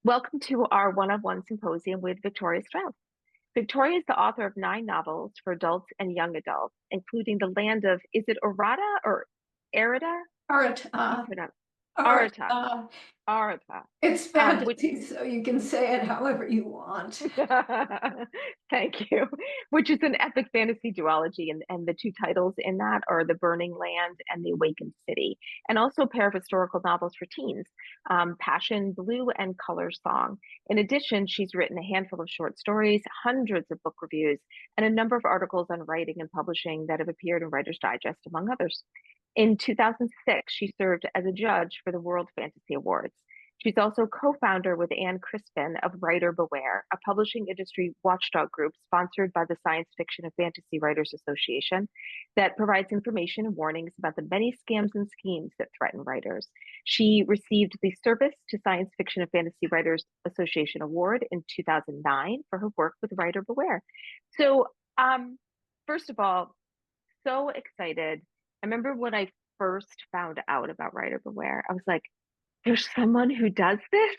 Welcome to our one-on-one symposium with Victoria Strauss. Victoria is the author of 9 novels for adults and young adults, including The Land of, is it Orata or Erida? How do you Arata, pronounce Arata? Arata. Arata, It's which fantasy, so you can say it however you want. thank you, which is an epic fantasy duology, and the two titles in that are The Burning Land and The Awakened City, and also a pair of historical novels for teens, Passion Blue and Color Song. In addition, she's written a handful of short stories, hundreds of book reviews, and a number of articles on writing and publishing that have appeared in Writer's Digest, among others. In 2006, she served as a judge for the World Fantasy Awards. She's also co-founder with Anne Crispin of Writer Beware, a publishing industry watchdog group sponsored by the Science Fiction and Fantasy Writers Association that provides information and warnings about the many scams and schemes that threaten writers. She received the Service to Science Fiction and Fantasy Writers Association Award in 2009 for her work with Writer Beware. So, first of all, so excited. I remember when I first found out about Writer Beware, I was like, there's someone who does this.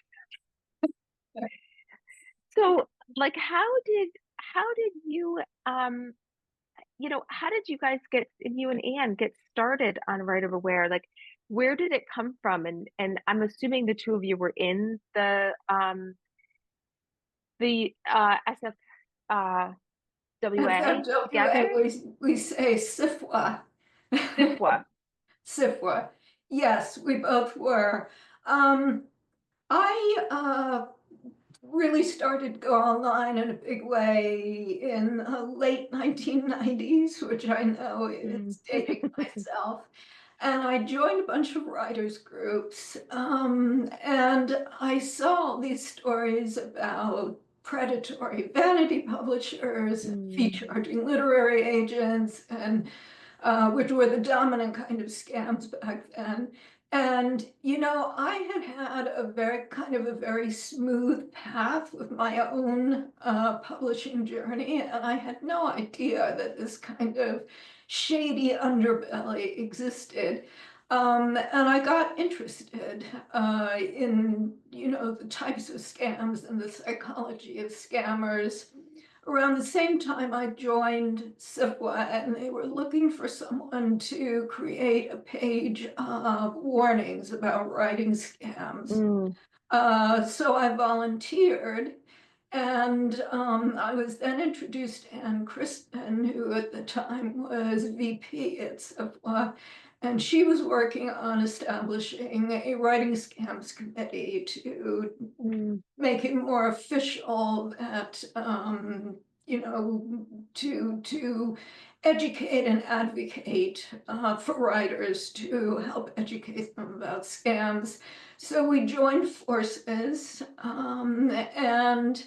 So, like, how did you how did you guys get you and Anne get started on Right of Aware? Like, where did it come from? And I'm assuming the two of you were in the SF WA SFWA, together. we say SIFWA. SIFWA. SIFWA. Yes, we both were. Um, I really started to go online in a big way in the late 1990s, which I know Mm. is dating myself. And I joined a bunch of writers groups, and I saw these stories about predatory vanity publishers and fee Mm. charging literary agents, and which were the dominant kind of scams back then. And, I had had a very smooth path with my own publishing journey, and I had no idea that this kind of shady underbelly existed. And I got interested in, the types of scams and the psychology of scammers. Around the same time, I joined SIPWA, and they were looking for someone to create a page of warnings about writing scams. Mm. So I volunteered, and I was then introduced to Anne Crispin, who at the time was VP at SIPWA, and she was working on establishing a writing scams committee to Mm. make it more official that to educate and advocate for writers to help educate them about scams. So we joined forces, and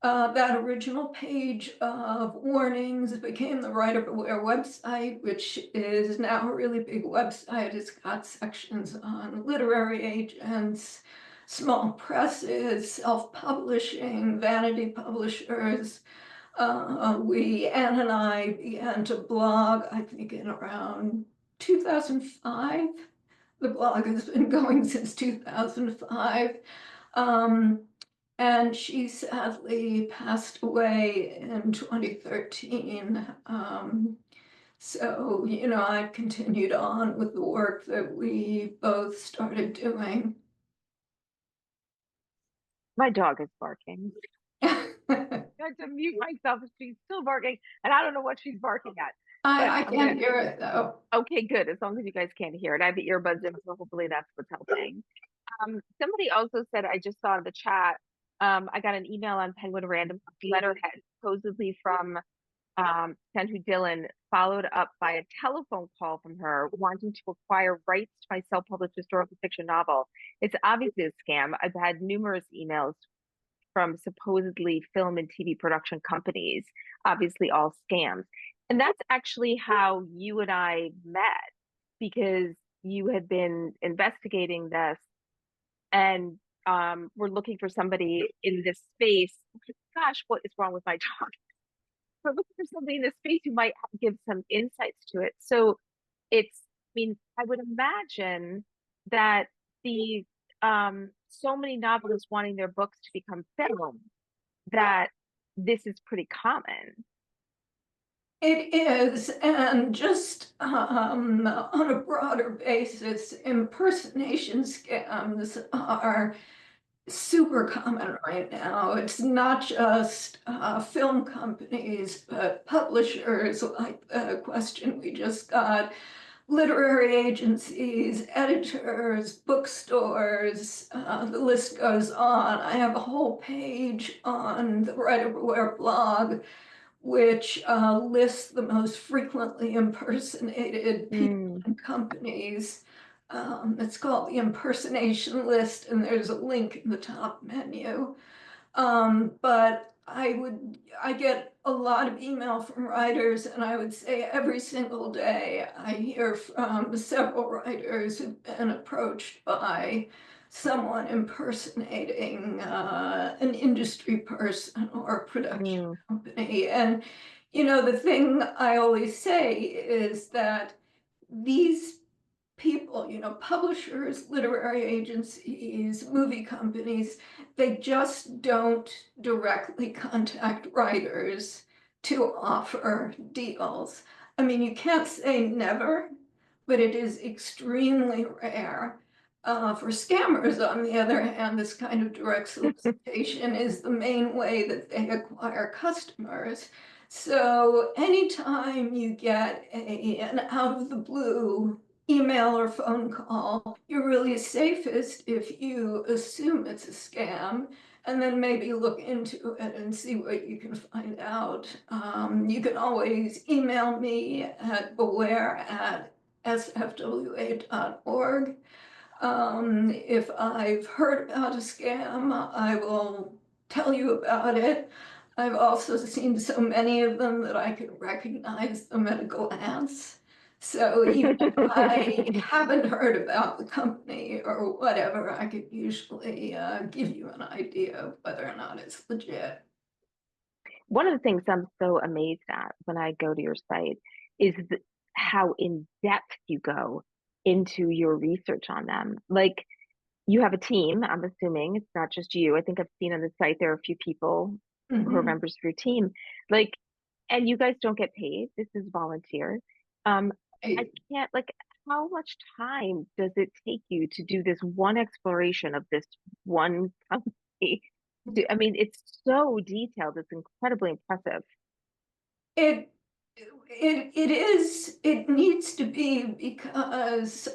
that original page of warnings became the Writer Beware website, which is now a really big website. It's got sections on literary agents, small presses, self-publishing, vanity publishers. Anne and I began to blog, I think, in around 2005. The blog has been going since 2005. Um, and she sadly passed away in 2013. So, I continued on with the work that we both started doing. My dog is barking. I, I have to mute myself. She's still barking, and I don't know what she's barking at. But I I'm gonna. can't hear it though. Okay, good. As long as you guys can't hear it, I have the earbuds in, so hopefully that's what's helping. Somebody also said, I just saw in the chat. I got an email on Penguin Random letterhead, supposedly from Sandhu Dillon, followed up by a telephone call from her wanting to acquire rights to my self-published historical fiction novel. It's obviously a scam. I've had numerous emails from supposedly film and TV production companies, obviously all scams. And that's actually how you and I met, because you had been investigating this and we're looking for somebody in this space. Gosh, what is wrong with my dog? We're looking for somebody in this space who might give some insights to it. So I mean, I would imagine that the so many novelists wanting their books to become film that this is pretty common. It is, and just on a broader basis, impersonation scams are super common right now. It's not just film companies, but publishers, like the question we just got, literary agencies, editors, bookstores, the list goes on. I have a whole page on the Write Everywhere blog which lists the most frequently impersonated people Mm, and companies. It's called the impersonation list, and there's a link in the top menu. But I get a lot of email from writers, and I would say every single day I hear from several writers who've been approached by someone impersonating an industry person or a production mm, company. And, the thing I always say is that these people, publishers, literary agencies, movie companies, they just don't directly contact writers to offer deals. I mean, you can't say never, but it is extremely rare. For scammers, on the other hand, this kind of direct solicitation is the main way that they acquire customers. So anytime you get an out of the blue email or phone call, you're really safest if you assume it's a scam and then maybe look into it and see what you can find out. You can always email me at beware@sfwa.org. If I've heard about a scam, I will tell you about it. I've also seen so many of them that I could recognize them at a glance. So even if I mm. haven't heard about the company or whatever, I could usually give you an idea of whether or not it's legit. One of the things I'm so amazed at when I go to your site is how in depth you go into your research on them. Like you have a team, I'm assuming it's not just you. I think I've seen on the site there are a few people who are Mhm. members of your team. Like, and you guys don't get paid. This is volunteer. Um, I can't like how much time does it take you to do this one exploration of this one company? I mean, it's so detailed. It's incredibly impressive. It it needs to be because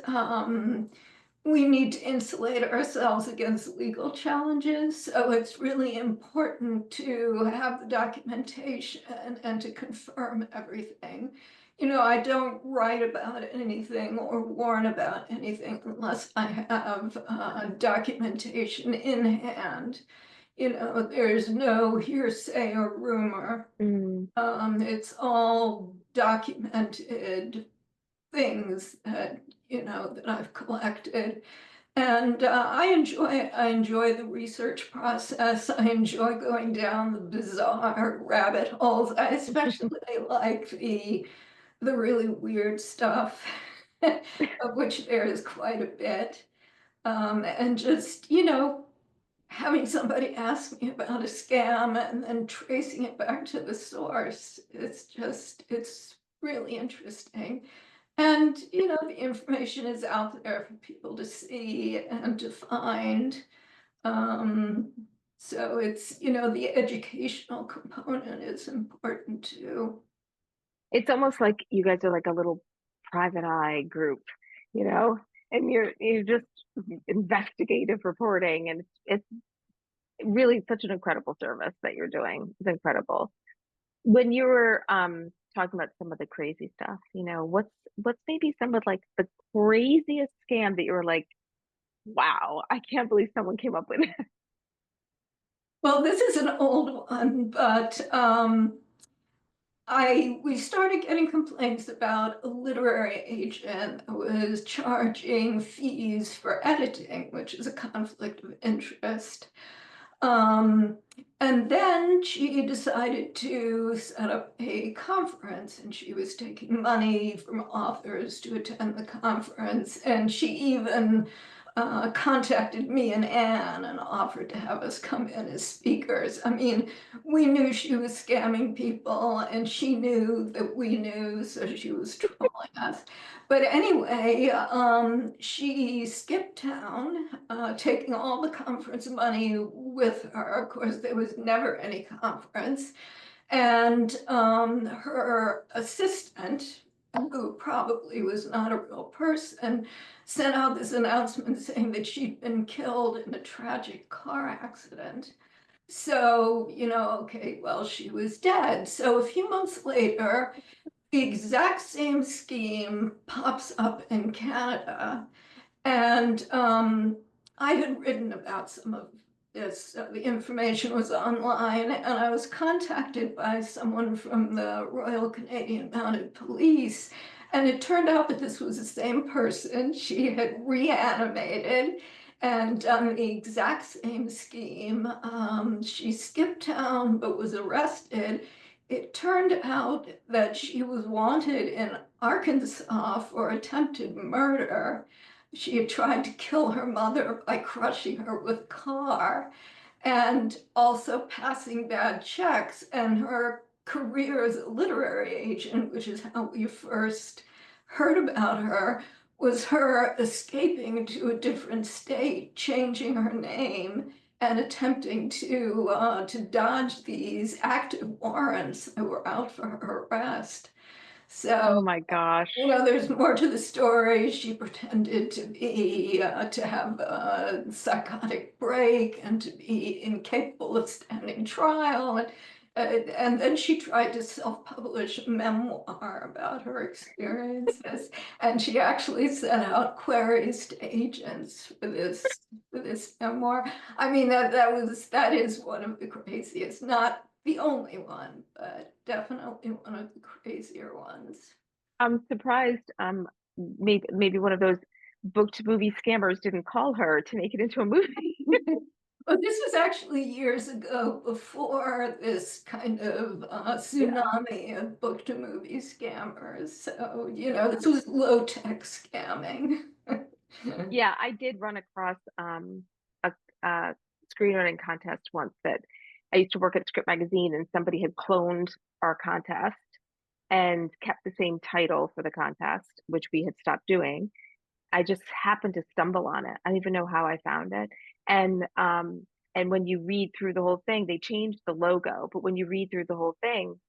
we need to insulate ourselves against legal challenges. So it's really important to have the documentation and to confirm everything. I don't write about anything or warn about anything unless I have documentation in hand. There's no hearsay or rumor. Mm. It's all documented things that I've collected. And I enjoy the research process. I enjoy going down the bizarre rabbit holes. I especially like the really weird stuff, of which there is quite a bit. And just, having somebody ask me about a scam and then tracing it back to the source, it's really interesting. And, the information is out there for people to see and to find. Um, so the educational component is important too. It's almost like you guys are like a little private eye group, you know, and you're just investigative reporting, and it's really such an incredible service that you're doing. It's incredible. When you were talking about some of the crazy stuff, what's maybe some of like the craziest scam that you were like, wow, I can't believe someone came up with it. Well, this is an old one, but we started getting complaints about a literary agent who was charging fees for editing, which is a conflict of interest. Um, and then she decided to set up a conference, and she was taking money from authors to attend the conference. And she even contacted me and Anne and offered to have us come in as speakers. I mean, we knew she was scamming people and she knew that we knew, so she was trolling us. But anyway, she skipped town, taking all the conference money with her. Of course, there was never any conference. And her assistant, who probably was not a real person, sent out this announcement saying that she'd been killed in a tragic car accident. So, okay, well, she was dead. So a few months later, the exact same scheme pops up in Canada. And I had written about some of this. The information was online, and I was contacted by someone from the Royal Canadian Mounted Police. And it turned out that this was the same person. She had reanimated and done the exact same scheme. She skipped town but was arrested. It turned out that she was wanted in Arkansas for attempted murder. She had tried to kill her mother by crushing her with a car and also passing bad checks. And her career as a literary agent, which is how we first heard about her, was her escaping to a different state, changing her name, and attempting to dodge these active warrants that were out for her arrest. So Oh my gosh. there's more to the story. She pretended to have a psychotic break and to be incapable of standing trial. And then she tried to self-publish a memoir about her experiences. And she actually sent out queries to agents for this memoir. I mean, that is one of the craziest, not the only one, but definitely one of the crazier ones. I'm surprised. Maybe one of those book to movie scammers didn't call her to make it into a movie. But this was actually years ago, before this kind of Yeah. tsunami of book to movie scammers. So, this was low tech scamming. Yeah, I did run across a screenwriting contest once that I used to work at Script Magazine, and somebody had cloned our contest and kept the same title for the contest, which we had stopped doing. I just happened to stumble on it. I don't even know how I found it. And when you read through the whole thing, they changed the logo, but when you read through the whole thing,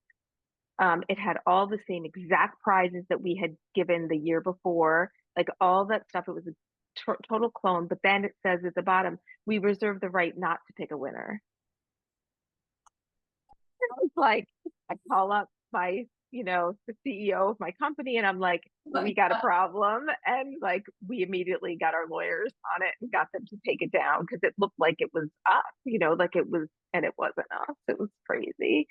it had all the same exact prizes that we had given the year before, like all that stuff. It was a total clone, but then it says at the bottom, we reserve the right not to pick a winner. It's like I call up the CEO of my company, and I'm like, we Like, got a problem. And like, we immediately got our lawyers on it and got them to take it down because it looked like it was us, like it was, and it wasn't us. It was crazy.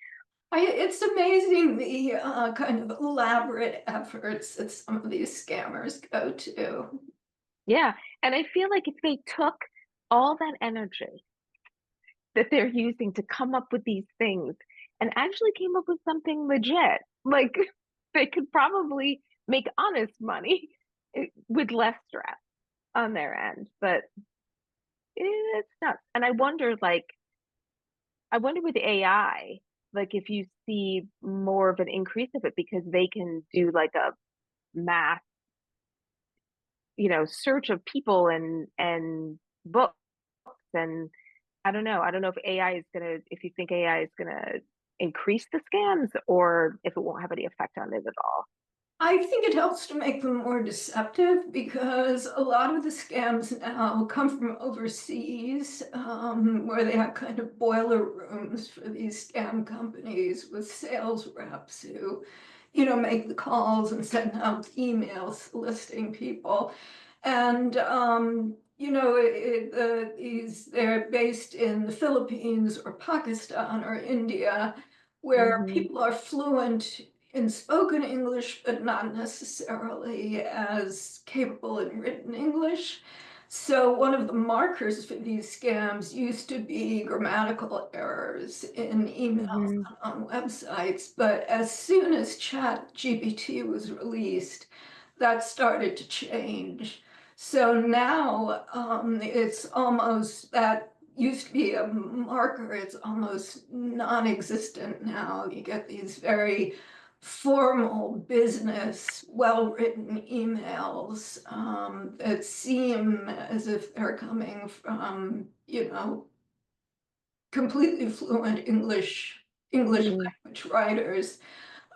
it's amazing the kind of elaborate efforts that some of these scammers go to. Yeah. And I feel like if they took all that energy that they're using to come up with these things and actually came up with something legit, like they could probably make honest money with less stress on their end. But it's nuts. And I wonder with AI, like if you see more of an increase of it because they can do like a mass, search of people and books. And I don't know. I don't know if you think AI is gonna increase the scams or if it won't have any effect on it at all. I think it helps to make them more deceptive because a lot of the scams now come from overseas, where they have kind of boiler rooms for these scam companies with sales reps who, make the calls and send out emails soliciting people. And, they're based in the Philippines or Pakistan or India, where Hmm. people are fluent in spoken English, but not necessarily as capable in written English. So one of the markers for these scams used to be grammatical errors in emails Hmm. on websites, but as soon as Chat GPT was released, that started to change. So now it's almost that used to be a marker, it's almost non-existent now. You get these very formal business, well-written emails that seem as if they're coming from, completely fluent English Mm, language writers.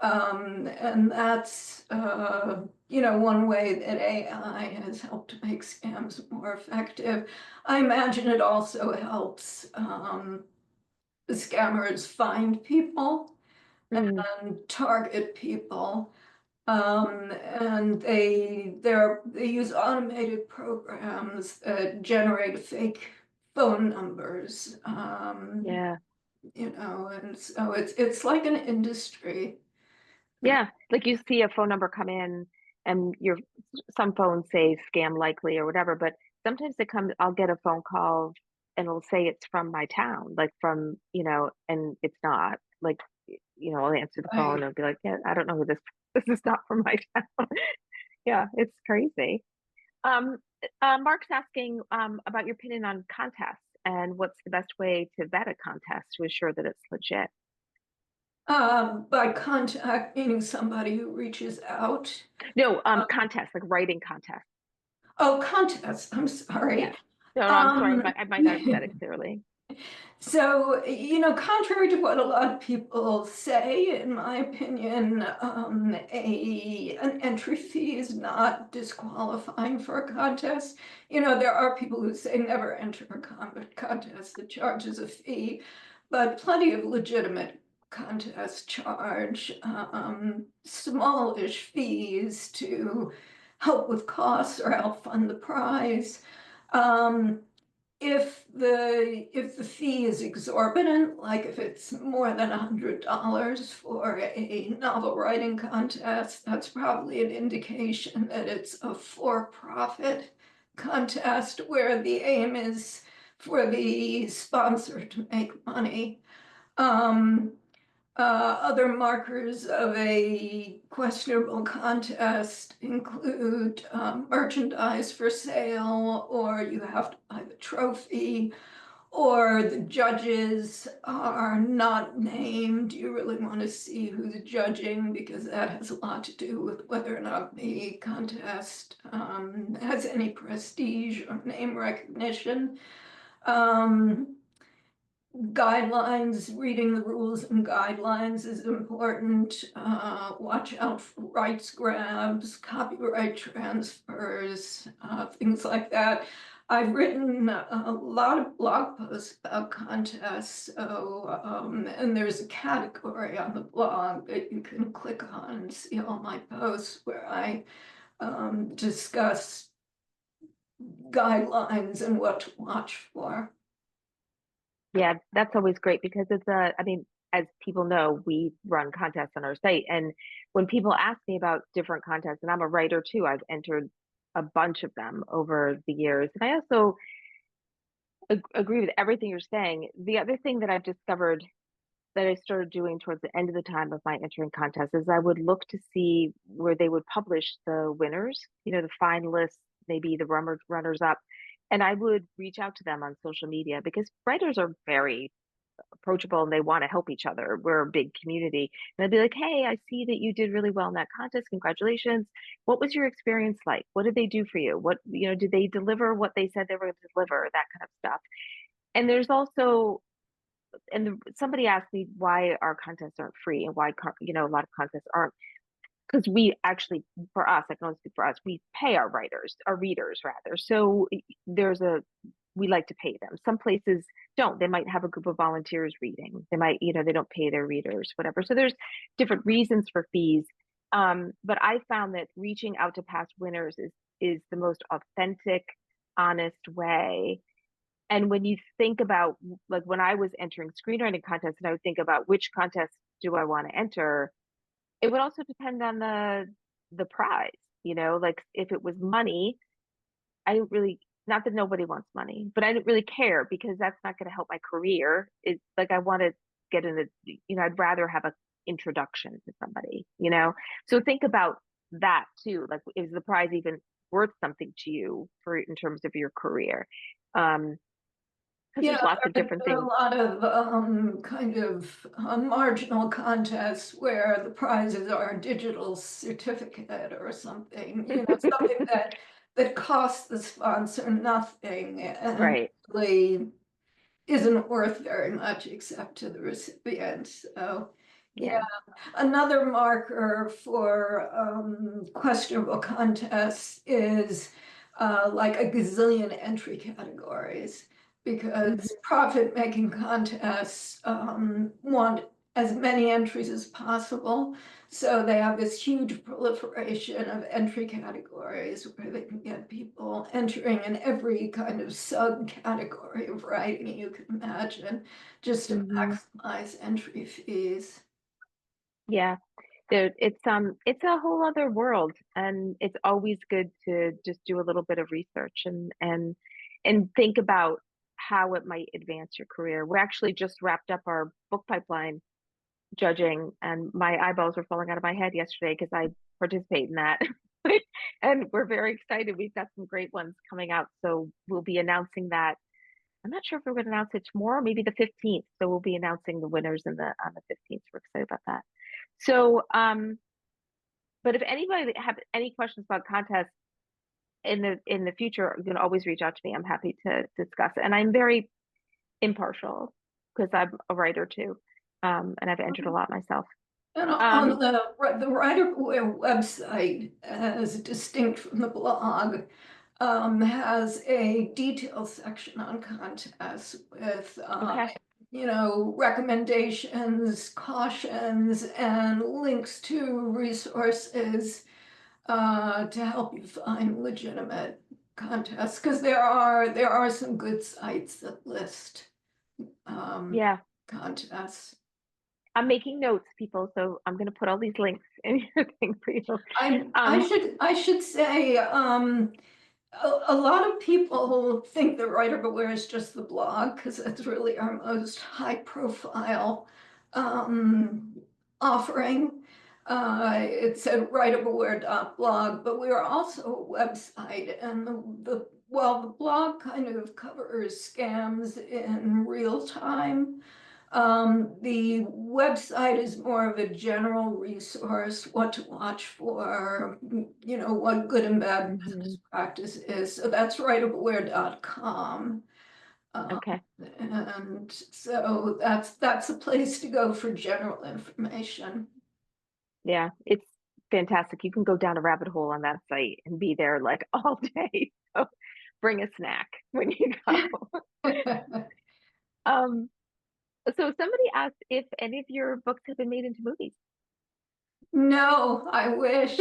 And that's, one way that AI has helped to make scams more effective. I imagine it also helps the scammers find people mm, and target people. And they use automated programs that generate fake phone numbers. yeah. And so it's like an industry. Yeah. Like you see a phone number come in and some phones say scam likely or whatever, but sometimes I'll get a phone call and it'll say it's from my town, like from, and it's not. Like, I'll answer the phone and Right. I'll be like, yeah, I don't know who this this is not from my town. Yeah, it's crazy. Um, Mark's asking about your opinion on contests and what's the best way to vet a contest to ensure that it's legit. By contact, meaning somebody who reaches out. No, Uh, contests like writing contests. oh, contest. I'm sorry. Yes. No, no, I'm sorry. Um, I might not have said it clearly. So, contrary to what a lot of people say, in my opinion, an entry fee is not disqualifying for a contest. There are people who say never enter a contest that charges a fee, but plenty of legitimate contests charge smallish fees to help with costs or help fund the prize. Um, if the fee is exorbitant, like if it's more than $100 for a novel writing contest, that's probably an indication that it's a for-profit contest where the aim is for the sponsor to make money. Um, Other markers of a questionable contest include merchandise for sale, or you have to buy the trophy, or the judges are not named. You really want to see who's judging because that has a lot to do with whether or not the contest has any prestige or name recognition. Um, Guidelines, reading the rules and guidelines is important. Watch out for rights grabs, copyright transfers, things like that. I've written a lot of blog posts about contests, and there's a category on the blog that you can click on and see all my posts where I discuss guidelines and what to watch for. Yeah, that's always great because I mean, as people know, we run contests on our site. And when people ask me about different contests, and I'm a writer too, I've entered a bunch of them over the years. And I also agree with everything you're saying. The other thing that I've discovered that I started doing towards the end of the time of my entering contests is I would look to see where they would publish the winners, the finalists, maybe the runners up, and I would reach out to them on social media because writers are very approachable and they want to help each other. We're a big community. And I'd be like, hey, I see that you did really well in that contest. Congratulations. What was your experience like? What did they do for you? Did they deliver what they said they were going to deliver? That kind of stuff. And there's also somebody asked me why our contests aren't free and why a lot of contests aren't because we actually for us I can only speak for us we pay our readers rather, so there's a we like to pay them. Some places don't. They might have a group of volunteers reading. They might, they don't pay their readers, whatever. So there's different reasons for fees. But I found that reaching out to past winners is the most authentic, honest way. And when you think about, like, when I was entering screenwriting contests and I would think about which contest do I want to enter, it would also depend on the prize, like if it was money, I didn't really, not that nobody wants money, but I didn't really care because that's not going to help my career. It's like I want to get in I'd rather have a introduction to somebody. So think about that too. Like, is the prize even worth something to you for in terms of your career. Um, because You know, there's lots of different there are a things. lot of kind of marginal contests where the prizes are a digital certificate or something, something that costs the sponsor nothing and Right. really isn't worth very much except to the recipient. So, yeah, Yeah. another marker for questionable contests is like a gazillion entry categories because Hmm. profit-making contests want as many entries as possible. So they have this huge proliferation of entry categories where they can get people entering in every kind of subcategory of writing you can imagine, just to Hmm. maximize entry fees. Yeah. It's a whole other world, and it's always good to just do a little bit of research and think about how it might advance your career. We actually just wrapped up our book pipeline judging, and my eyeballs were falling out of my head yesterday because I participate in that. And we're very excited. We've got some great ones coming out, so we'll be announcing that. I'm not sure if we're going to announce it tomorrow, maybe the 15th. So we'll be announcing the winners in the on the 15th. We're excited about that. So, but if anybody have any questions about contests in the future, you can always reach out to me. I'm happy to discuss. And I'm very impartial because I'm a writer too, and I've entered a lot myself. And on Um, the Writer website, as distinct from the blog, has a detailed section on contests with, okay. recommendations, cautions, and links to resources to help you find legitimate contests. Because there are some good sites that list um, Yeah, contests. I'm making notes, people. So I'm going to put all these links in your thing for you. I Um, should say a lot of people think that Writer Beware is just the blog because that's really our most high profile um, offering. It's at writerbeware.blog, but we are also a website, and the blog kind of covers scams in real time. The website is more of a general resource, what to watch for, what good and bad mhm. business practice is. So that's writeaware.com. Um, Okay. and so that's a place to go for general information. Yeah, it's fantastic. You can go down a rabbit hole on that site and be there like all day. So bring a snack when you go. Um, so somebody asked if any of your books have been made into movies. No, I wish.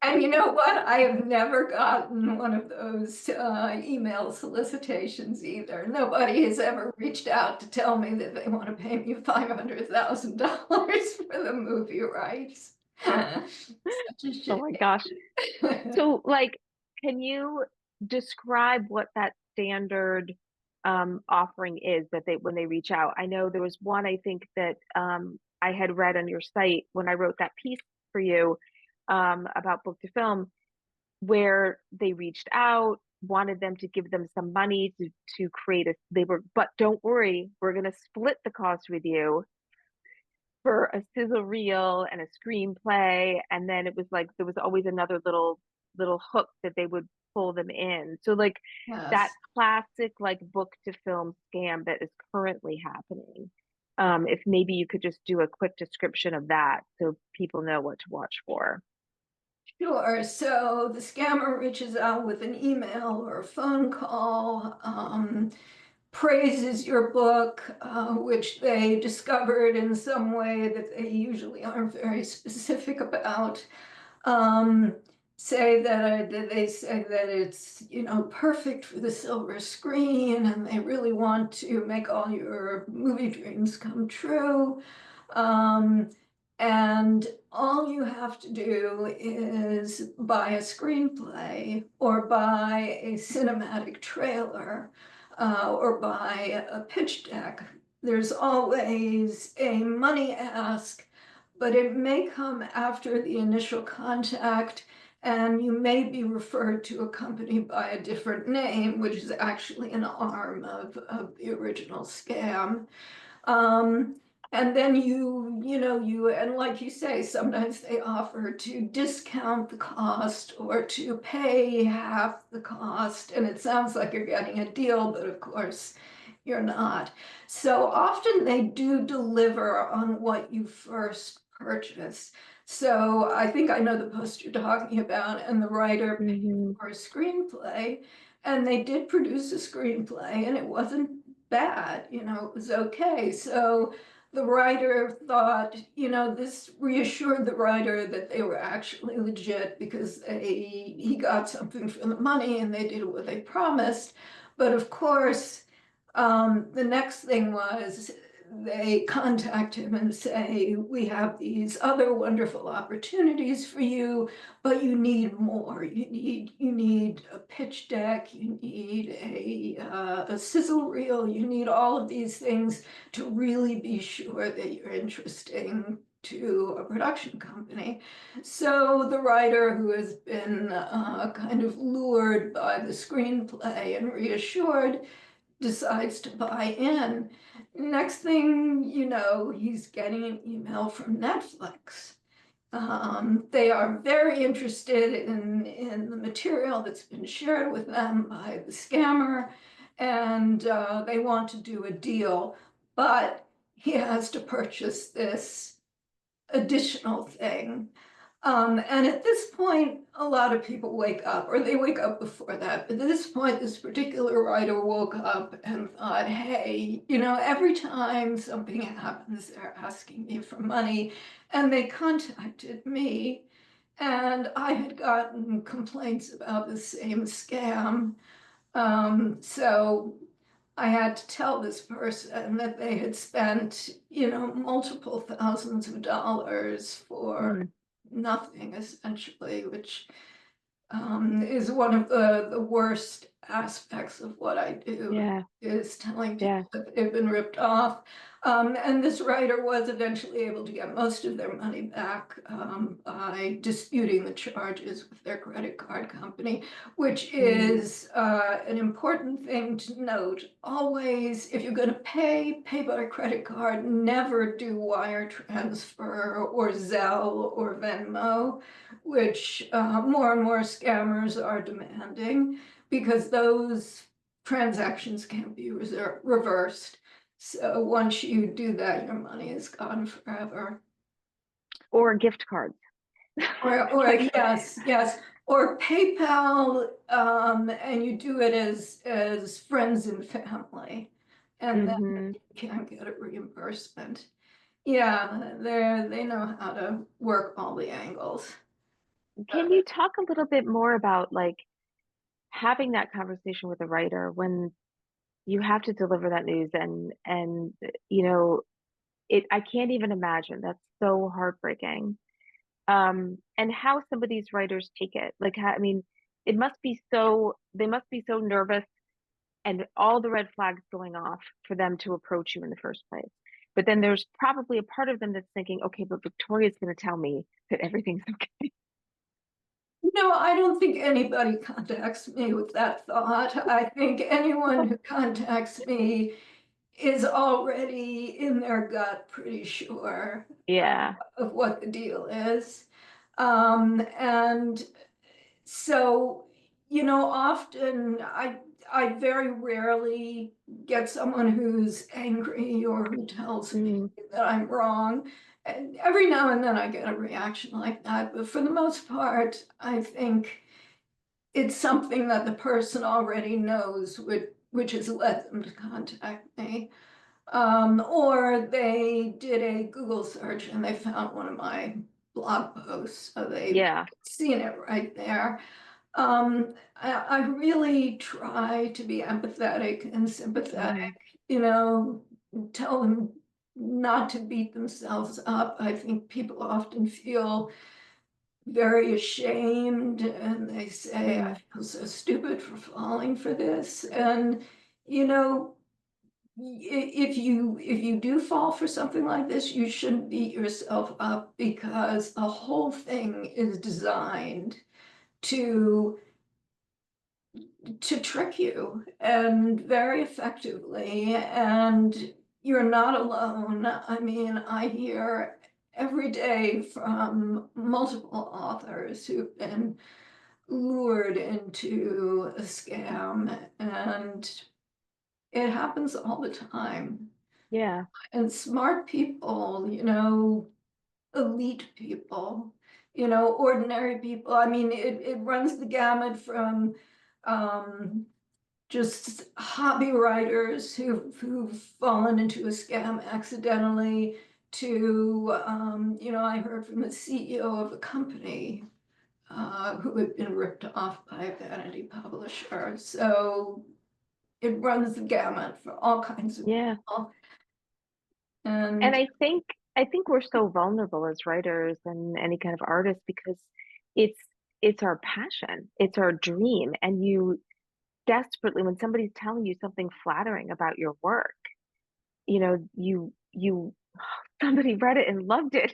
And you know what? I have never gotten one of those email solicitations either. Nobody has ever reached out to tell me that they want to pay me $500,000 for the movie rights. Such a Oh shame. my gosh. So, like, can you describe what that standard offering is that they when they reach out? I know there was one I think that I had read on your site when I wrote that piece for you about book to film, where they reached out, wanted them to give them some money to create a they were, but don't worry, we're gonna split the cost with you for a sizzle reel and a screenplay, and then it was like there was always another little hook that they would pull them in. So like that Yes. classic like book to film scam that is currently happening. If maybe you could just do a quick description of that so people know what to watch for. Sure. So the scammer reaches out with an email or a phone call, praises your book, which they discovered in some way that they usually aren't very specific about. Um, they say that it's perfect for the silver screen, and they really want to make all your movie dreams come true. Um, and all you have to do is buy a screenplay or buy a cinematic trailer or buy a pitch deck. There's always a money ask, but it may come after the initial contact and you may be referred to a company by a different name, which is actually an arm of the original scam. Um, and then and like you say, sometimes they offer to discount the cost or to pay half the cost. And it sounds like you're getting a deal, but of course you're not. So often they do deliver on what you first purchase. So I think I know the post you're talking about, and the writer paid Hmm. for a screenplay, and they did produce a screenplay, and it wasn't bad, it was okay. So the writer thought, this reassured the writer that they were actually legit because he got something for the money and they did what they promised. But of course, the next thing was they contact him and say, we have these other wonderful opportunities for you, but you need more. You need a pitch deck, you need a sizzle reel, you need all of these things to really be sure that you're interesting to a production company. So the writer, who has been kind of lured by the screenplay and reassured, decides to buy in. Next thing you know, he's getting an email from Netflix. They are very interested in the material that's been shared with them by the scammer, and they want to do a deal, but he has to purchase this additional thing. And at this point, a lot of people wake up, or they wake up before that. But at this point, this particular writer woke up and thought, hey, every time something happens, they're asking me for money. And they contacted me, and I had gotten complaints about the same scam. So I had to tell this person that they had spent, multiple thousands of dollars for Mm. nothing, essentially, which is one of the worst aspects of what I do, Yeah, is telling yeah. people that they've been ripped off. And this writer was eventually able to get most of their money back by disputing the charges with their credit card company, which Mm. is an important thing to note. Always, if you're going to pay by credit card, never do wire transfer or Zelle or Venmo, which more and more scammers are demanding, because those transactions can be reversed. So once you do that, your money is gone forever. Or gift cards. Or Like, yes, yes, or PayPal, and you do it as friends and family, and then hmm. you can get a reimbursement. Yeah, they know how to work all the angles. Can you talk a little bit more about like having that conversation with a writer when you have to deliver that news and you know I can't even imagine. That's so heartbreaking. And how some of these writers take it. Like, I mean, they must be so nervous and all the red flags going off for them to approach you in the first place. But then there's probably a part of them that's thinking, okay, but Victoria's going to tell me that everything's okay. No, I don't think anybody contacts me with that thought. I think anyone who contacts me is already in their gut pretty sure Yeah. of what the deal is. And so, often I very rarely get someone who's angry or who tells me Mm, that I'm wrong. And every now and then I get a reaction like that, but for the most part, I think it's something that the person already knows, which has led them to contact me. Or they did a Google search and they found one of my blog posts, so they've yeah. seen it right there. I really try to be empathetic and sympathetic, Hmm. you know, tell them not to beat themselves up. I think people often feel very ashamed and they say, I Mm, feel so stupid for falling for this. And, you know, if you do fall for something like this, you shouldn't beat yourself up, because the whole thing is designed to trick you, and very effectively, and you're not alone. I mean, I hear every day from multiple authors who've been lured into a scam, and it happens all the time. Yeah. And smart people, elite people, ordinary people. I mean, it runs the gamut from um, just hobby writers who've fallen into a scam accidentally to, I heard from the CEO of a company who had been ripped off by a vanity publisher. So it runs the gamut for all kinds of Yeah. people. And And I think we're so vulnerable as writers and any kind of artist because it's it's our passion, it's our dream, and you desperately, when somebody's telling you something flattering about your work, you somebody read it and loved it,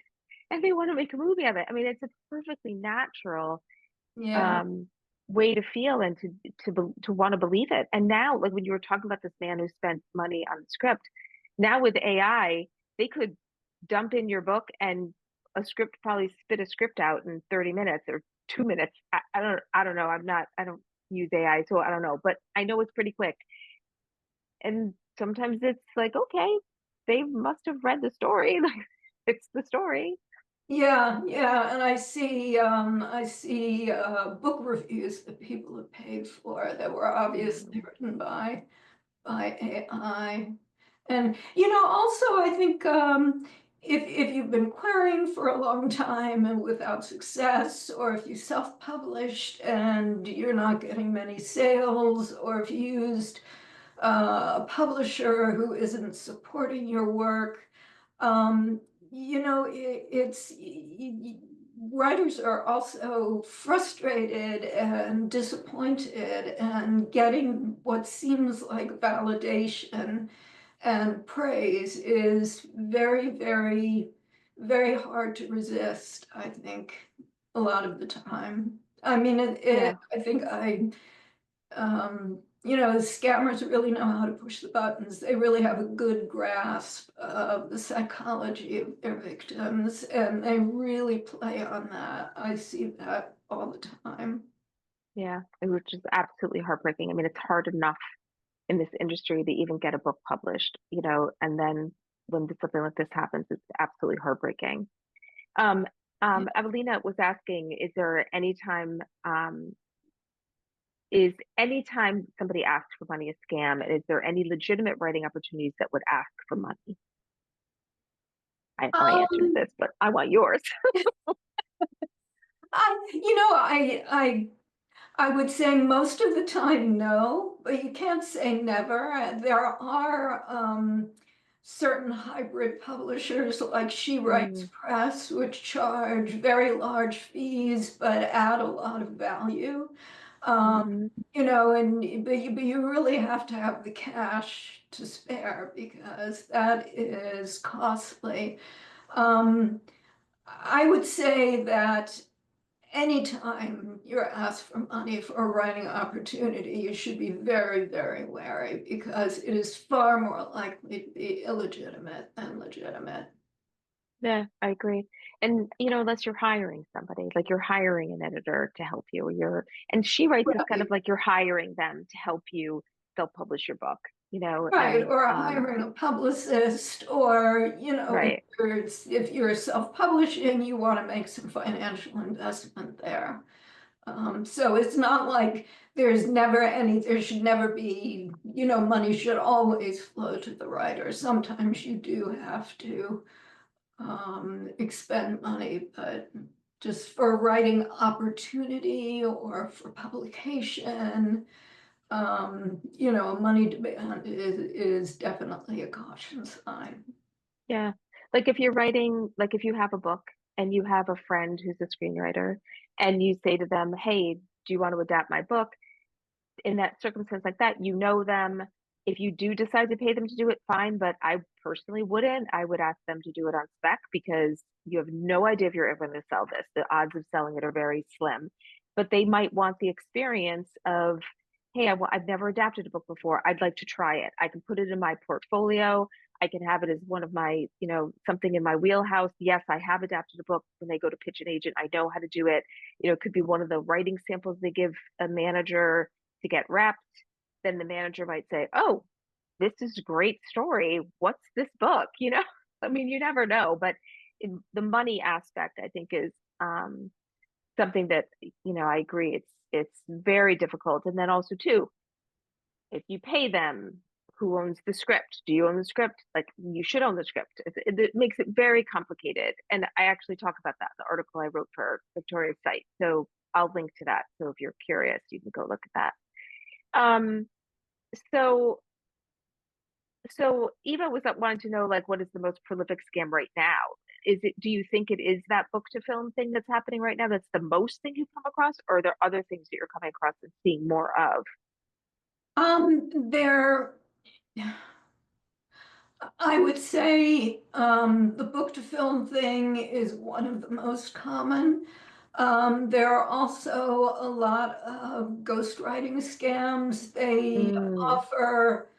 and they want to make a movie of it. I mean, it's a perfectly natural yeah, um way to feel and to want to believe it. And now, like when you were talking about this man who spent money on the script, now with AI, they could dump in your book and a script probably spit a script out in 30 minutes or 2 minutes. I don't know. I don't use AI, so I don't know, but I know it's pretty quick. And sometimes it's like, okay, they must have read the story. Like it's the story. yeah, yeah. And I see book reviews that people have paid for that were obviously Mm, written by AI. And also I think if you've been querying for a long time and without success, or if you self-published and you're not getting many sales, or if you used a publisher who isn't supporting your work, um, it's writers are also frustrated and disappointed, and getting what seems like validation and praise is very, very, very hard to resist, I think, a lot of the time. I mean, yeah, I think scammers really know how to push the buttons. They really have a good grasp of the psychology of their victims, and they really play on that. I see that all the time. yeah. Which is absolutely heartbreaking. I mean, it's hard enough in this industry to even get a book published, and then when something like this happens, it's absolutely heartbreaking. Um, Evelina was asking, is any time somebody asks for money a scam? And is there any legitimate writing opportunities that would ask for money? I have my answer to Um, this, but I want yours. I would say most of the time no, but you can't say never. There are certain hybrid publishers like She Writes Mm, Press, which charge very large fees but add a lot of value. Um, hmm. but you really have to have the cash to spare because that is costly. Um, I would say that anytime you're asked for money for a writing opportunity, you should be very, very wary because it is far more likely to be illegitimate than legitimate. Yeah, I agree. And unless you're hiring somebody, like you're hiring an editor to help you, and She Writes is kind of Right, like you're hiring them to help you self-publish your book, right. and Or hiring a publicist, or right. if you're self-publishing, you want to make some financial investment there. So it's not like there should never be, money should always flow to the writer. Sometimes you do have to expend money, but just for writing opportunity or for publication, a money demand is definitely a caution sign. Yeah. Like if you're writing, like if you have a book and you have a friend who's a screenwriter and you say to them, "Hey, do you want to adapt my book?" In that circumstance like that, you know them. If you do decide to pay them to do it, fine. But I personally wouldn't. I would ask them to do it on spec because you have no idea if you're ever going to sell this. The odds of selling it are very slim. but they might want the experience of, hey, I've never adapted a book before. I'd like to try it. I can put it in my portfolio. I can have it as one of my, something in my wheelhouse. Yes, I have adapted a book. When they go to pitch an agent, I know how to do it. It could be one of the writing samples they give a manager to get repped. Then the manager might say, oh, this is a great story. What's this book? I mean, you never know, but the money aspect, I think, is something that, I agree. It's very difficult. And then also too, if you pay them, who owns the script? Do you own the script? Like, you should own the script. It makes it very complicated. And I actually talk about that in the article I wrote for Victoria's site. So I'll link to that. So if you're curious, you can go look at that. So Eva was up wanting to know, like, what is the most prolific scam right now? Do you think it is that book to film thing that's happening right now? That's the most thing you've come across, or are there other things that you're coming across and seeing more of? There, I would say the book to film thing is one of the most common. There are also a lot of ghostwriting scams. They Mm, offer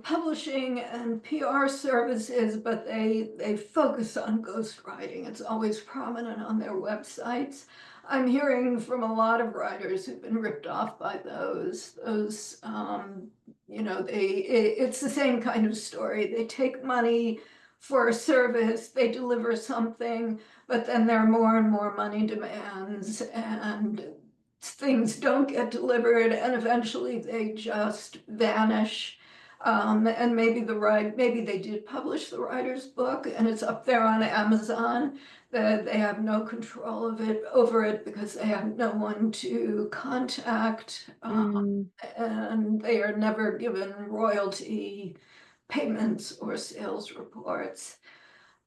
publishing and PR services, but they focus on ghostwriting. It's always prominent on their websites. I'm hearing from a lot of writers who've been ripped off by it's the same kind of story. They take money for a service, they deliver something, but then there are more and more money demands, and things don't get delivered, and eventually they just vanish. And maybe they did publish the writer's book, and it's up there on Amazon. That they have no control of it over it because they have no one to contact, mm, and they are never given royalty payments or sales reports.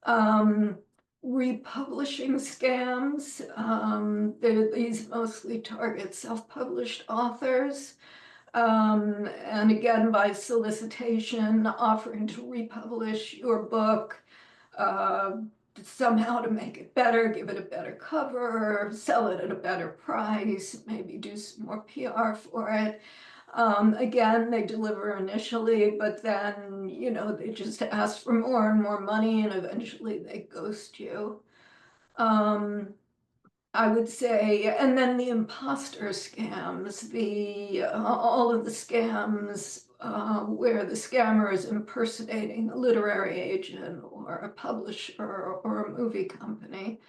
Um, Republishing scams, these mostly target self-published authors. And again, by solicitation, offering to republish your book, uh, somehow to make it better, give it a better cover, sell it at a better price, maybe do some more PR for it. Again, they deliver initially, but then, they just ask for more and more money, and eventually they ghost you. Um, I would say, and then the imposter scams, the all of the scams where the scammer is impersonating a literary agent or a publisher or a movie company.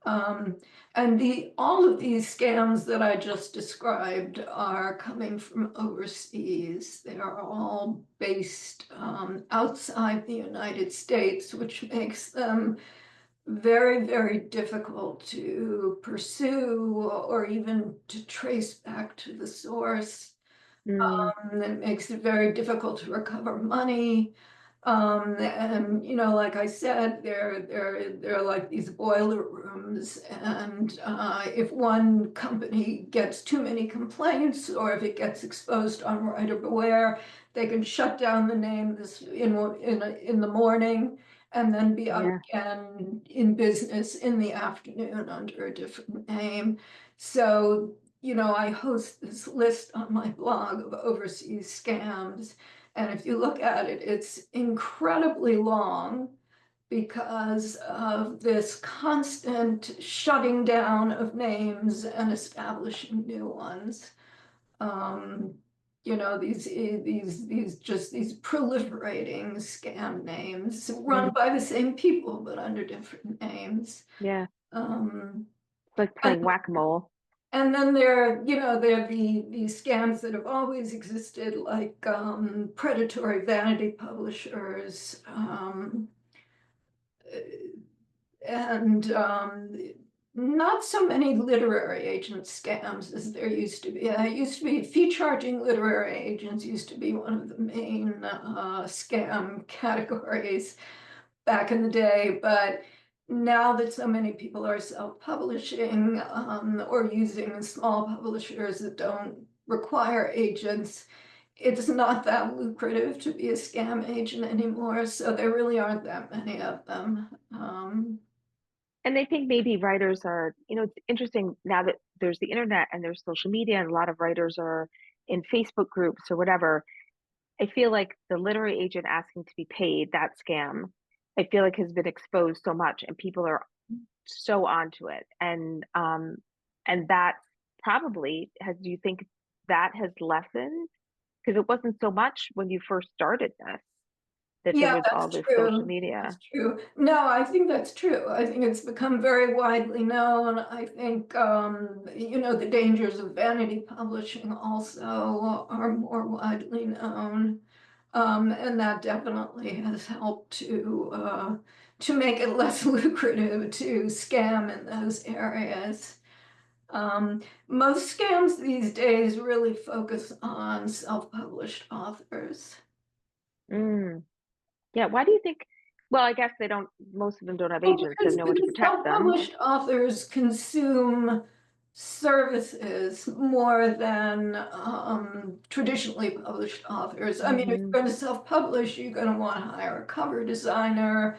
Um, and all of these scams that I just described are coming from overseas. They are all based outside the United States, which makes them very, very difficult to pursue or even to trace back to the source. mm, It makes it very difficult to recover money. And like I said, they're like these boiler rooms, and if one company gets too many complaints, or if it gets exposed on Writer Beware, they can shut down the name in the morning, and then be out yeah. again in business in the afternoon under a different name. So I host this list on my blog of overseas scams. And if you look at it, it's incredibly long because of this constant shutting down of names and establishing new ones. Um, these proliferating scam names run Mm, by the same people but under different names. yeah. Um, It's like and playing whack-a-mole. And then there are these scams that have always existed, like predatory vanity publishers, and not so many literary agent scams as there used to be. Fee charging literary agents used to be one of the main scam categories back in the day, but now that so many people are self-publishing or using small publishers that don't require agents, it's not that lucrative to be a scam agent anymore. So there really aren't that many of them. And I think maybe writers are, it's interesting now that there's the internet and there's social media, and a lot of writers are in Facebook groups or whatever. I feel like the literary agent asking to be paid, that scam, I feel like has been exposed so much and people are so onto it. And that probably has, do you think that has lessened? Because it wasn't so much when you first started this, that there Yeah, was all that's this social true. media. That's true. No, I think that's true. I think it's become very widely known. I think, the dangers of vanity publishing also are more widely known. And that definitely has helped to make it less lucrative to scam in those areas. Um, Most scams these days really focus on self-published authors. Mm. Yeah, why do you think? Well, I guess they don't, most of them don't have Well, agents, so because no one to protect them. self-published authors consume services more than traditionally published authors. I mean, if Hmm. you're going to self-publish, you're going to want to hire a cover designer,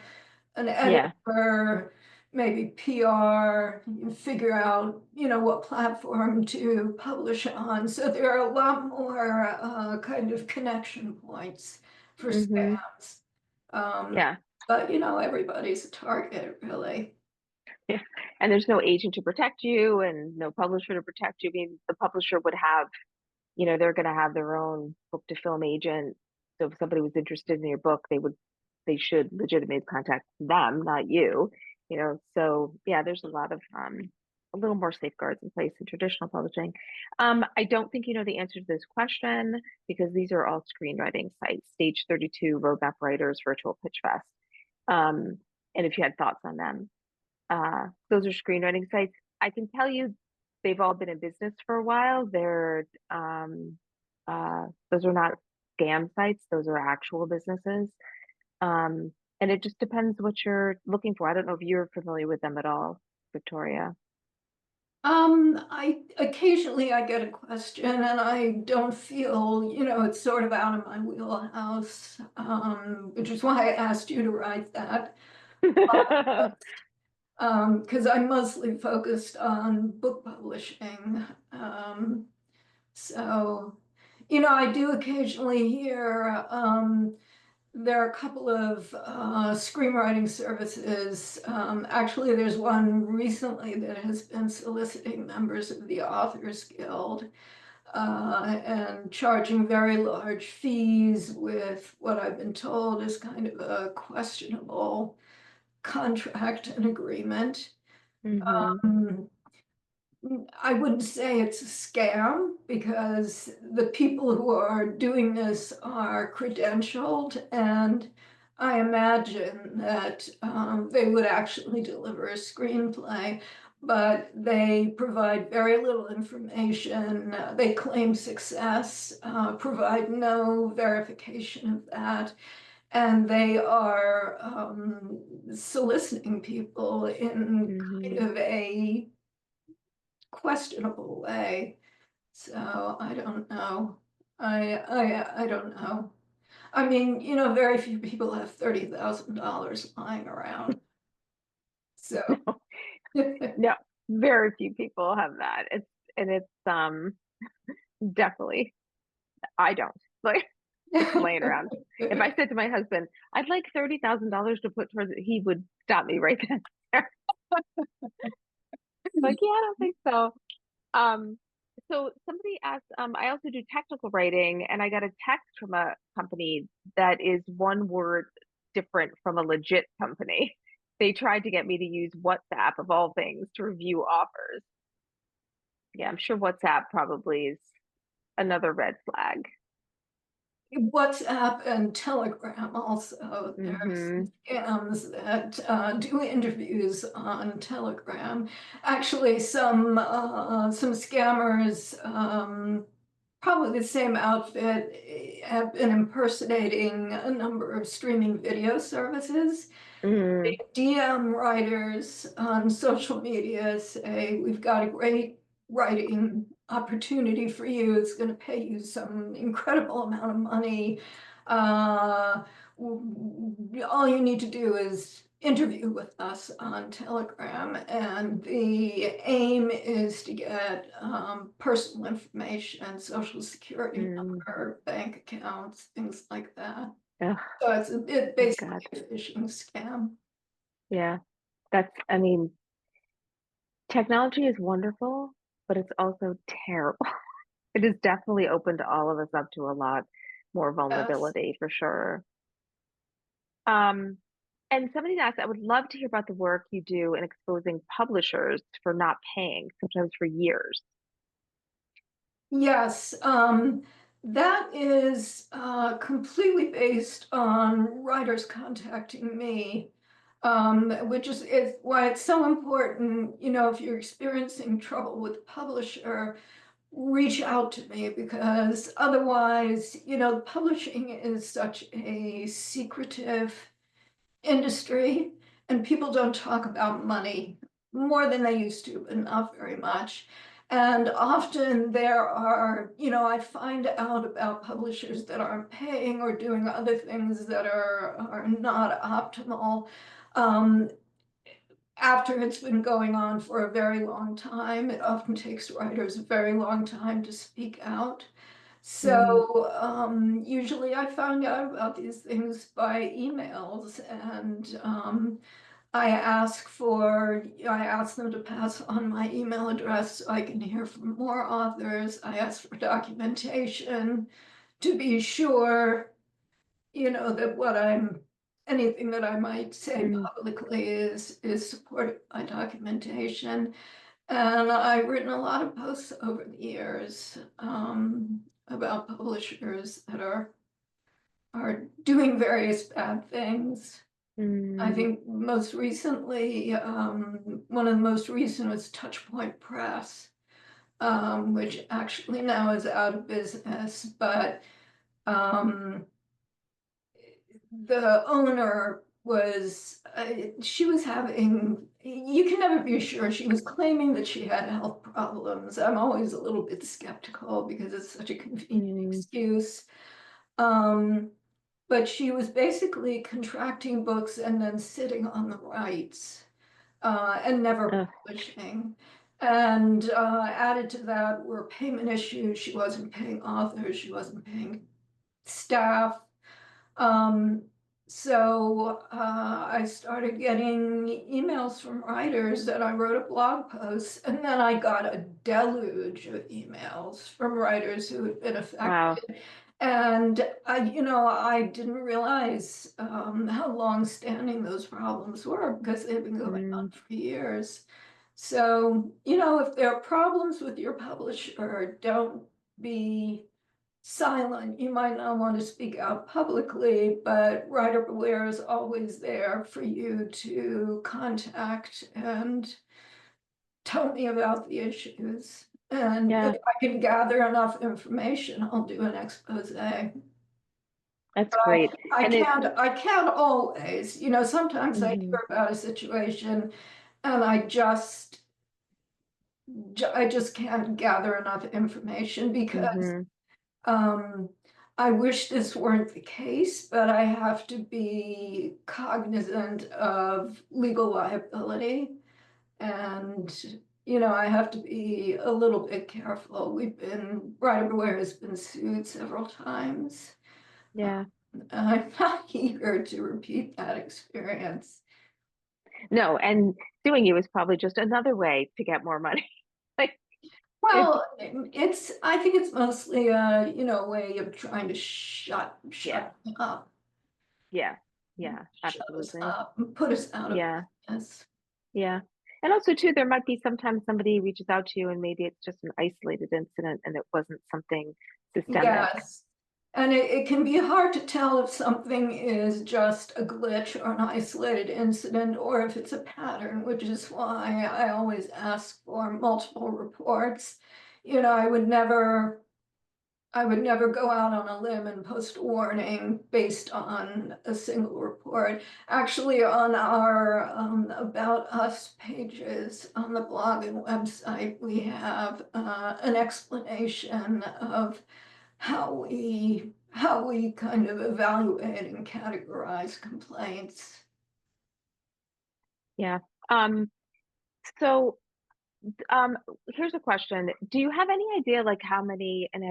an Yeah. editor, maybe PR, you figure out, what platform to publish on. So there are a lot more kind of connection points for Hmm. scams. Um, Yeah. but everybody's a target, really. Yeah. And there's no agent to protect you and no publisher to protect you. I mean, the publisher would have, they're going to have their own book to film agent. So if somebody was interested in your book, they should legitimately contact them, not you, So yeah, there's a little more safeguards in place in traditional publishing. I don't think you know the answer to this question because these are all screenwriting sites, Stage 32, Roadmap Writers, Virtual Pitch Fest. Um, and if you had thoughts on them, those are screenwriting sites. I can tell you they've all been in business for a while. Those are not scam sites, those are actual businesses. Um, and it just depends what you're looking for. I don't know if you're familiar with them at all, Victoria. I occasionally I get a question and I don't feel, it's sort of out of my wheelhouse, which is why I asked you to write that. Because I'm mostly focused on book publishing. So, I do occasionally hear there are a couple of screenwriting services. Actually, there's one recently that has been soliciting members of the Authors Guild and charging very large fees with what I've been told is kind of a questionable contract and agreement. Hmm. Um, I wouldn't say it's a scam because the people who are doing this are credentialed, and I imagine that they would actually deliver a screenplay, but they provide very little information. They claim success, provide no verification of that, and they are soliciting people in kind Hmm. of a questionable way. So I don't know. I don't know. I mean, very few people have $30,000 lying around. So No, very few people have that. It's definitely I don't. Like it's laying around. If I said to my husband, I'd like $30,000 to put towards it, he would stop me right then. Like, yeah, I don't think so. Um, so somebody asked, I also do technical writing, and I got a text from a company that is one word different from a legit company. They tried to get me to use WhatsApp of all things to review offers. Yeah, I'm sure WhatsApp probably is another red flag. WhatsApp and Telegram also. There are Hmm. some scams that do interviews on Telegram. Actually, some scammers, probably the same outfit, have been impersonating a number of streaming video services. Mm. DM writers on social media say, we've got a great writing opportunity for you. It's going to pay you some incredible amount of money. All you need to do is interview with us on Telegram, and the aim is to get personal information, social security Mm. number, bank accounts, things like that. Ugh, So it's oh basically God. a phishing scam. Yeah. I mean, technology is wonderful, but it's also terrible. It has definitely opened all of us up to a lot more Yes. vulnerability for sure. Um, and somebody asked, I would love to hear about the work you do in exposing publishers for not paying, sometimes for years. Yes, that is completely based on writers contacting me, which is why it's so important, if you're experiencing trouble with a publisher, reach out to me because otherwise, publishing is such a secretive industry, and people don't talk about money more than they used to, but not very much. And often there are, I find out about publishers that aren't paying or doing other things that are not optimal. Um, After it's been going on for a very long time, it often takes writers a very long time to speak out. Mm, So usually I find out about these things by emails, and I ask them to pass on my email address so I can hear from more authors. I ask for documentation to be sure, that anything that I might say mm, publicly is supported by documentation. And I've written a lot of posts over the years about publishers that are doing various bad things. I mm. think most recently, one of the most recent was Touchpoint Press, which actually now is out of business, but um, the owner she was having, you can never be sure, she was claiming that she had health problems. I'm always a little bit skeptical because it's such a convenient Mm, excuse. Um, but she was basically contracting books and then sitting on the rights and never ugh, publishing. And added to that were payment issues. She wasn't paying authors, she wasn't paying staff. Um, so I started getting emails from writers, and I wrote a blog post, and then I got a deluge of emails from writers who had been wow. affected. And I didn't realize how long-standing those problems were because they've been going on Mm, for years. So, if there are problems with your publisher, don't be silent. You might not want to speak out publicly, but writer beware is always there for you to contact and tell me about the issues. And if yeah, I can gather enough information, I'll do an expose. that's But great. I And it, can't, I can't always, sometimes I mhm, hear about a situation and I just can't gather enough information because mhm, Um, I wish this weren't the case, but I have to be cognizant of legal liability. And, I have to be a little bit careful. Right Everywhere has been sued several times. Uh, yeah. and I'm not eager to repeat that experience. No, and suing you is probably just another way to get more money. Like it's Well, I think it's mostly a way of trying to yeah, shut me up, yeah, yeah, shut us absolutely. up, and put us out of Yeah, business. yeah. And also too, there might be sometimes somebody reaches out to you and maybe it's just an isolated incident and it wasn't something systemic. Yes. And it can be hard to tell if something is just a glitch or an isolated incident or if it's a pattern, which is why I always ask for multiple reports. I would never go out on a limb and post a warning based on a single report. Actually, on our About Us pages on the blog and website, we have an explanation of how we kind of evaluate and categorize complaints. Yeah. Um, so um, here's a question. Do you have any idea like how many, and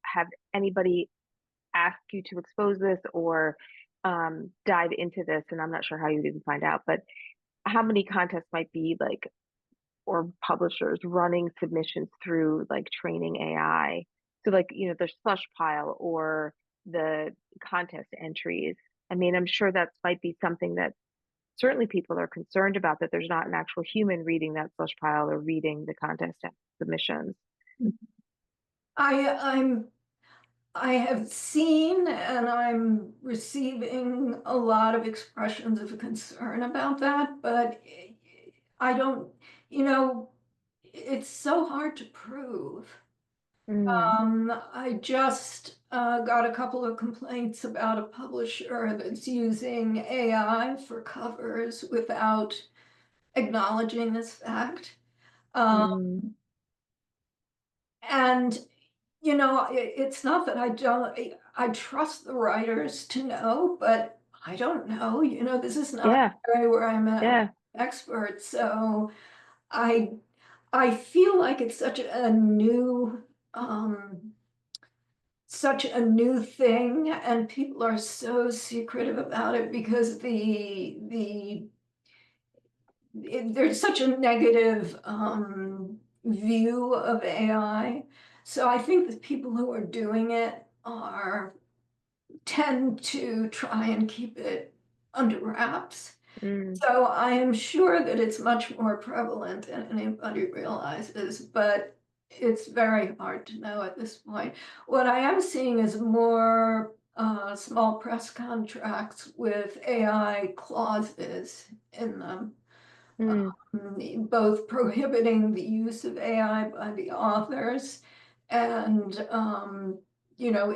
have anybody ask you to expose this or dive into this? And I'm not sure how you'd even find out, but how many contests might be like, or publishers running submissions through like training AI? So like, the slush pile or the contest entries. I mean, I'm sure that might be something that certainly people are concerned about, that there's not an actual human reading that slush pile or reading the contest submissions. I'm I have seen and I'm receiving a lot of expressions of concern about that, but I don't, you know, it's so hard to prove. Mm, I just got a couple of complaints about a publisher that's using AI for covers without acknowledging this fact. Um, mm, and it's not that I trust the writers to know, but I don't know. This is not yeah, an area where I'm an yeah. expert. So I I feel like it's um, such a new thing, and people are so secretive about it because there's such a negative view of AI. So I think the people who are doing it are tend to try and keep it under wraps. Mm, So I am sure that it's much more prevalent than anybody realizes, but it's very hard to know at this point. What I am seeing is more small press contracts with AI clauses in them, mm, both prohibiting the use of AI by the authors and